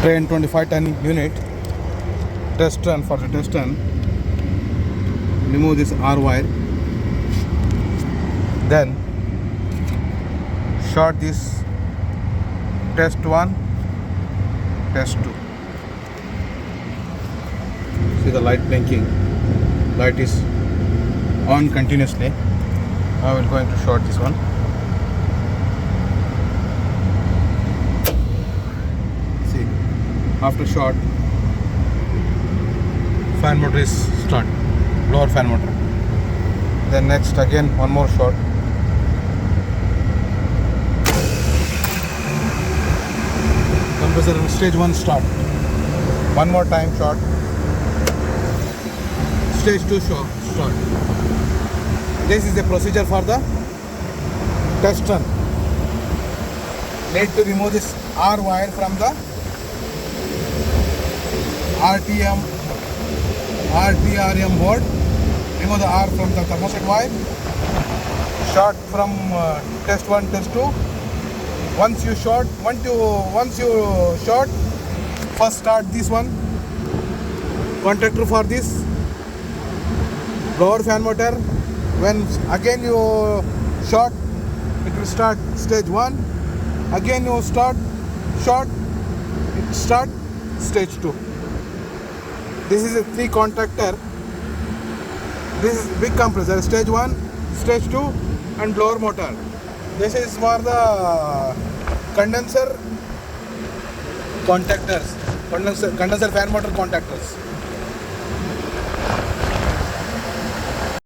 TRANE 2510 unit test run. For the test run, remove this R wire, then short this test 1, test 2. See the light blinking, light is on continuously. I will going to short this one. See, after short, fan motor is start, blower fan motor. Then next again one more short. Compressor stage 1 start. One more time short. Stage 2 short. This is the procedure for the test run. Need to remove this R wire from the RTRM board. Remove the R from the thermostat wire. Short from test 1, test 2. Once you short, first start this one. Contactor for this blower fan motor. When again you short, it will start stage 1. Again you start short, it start stage 2. This is a 3 contactor. This is big compressor, stage 1, stage 2 and blower motor. This is for the condenser contactors, condenser fan motor contactors.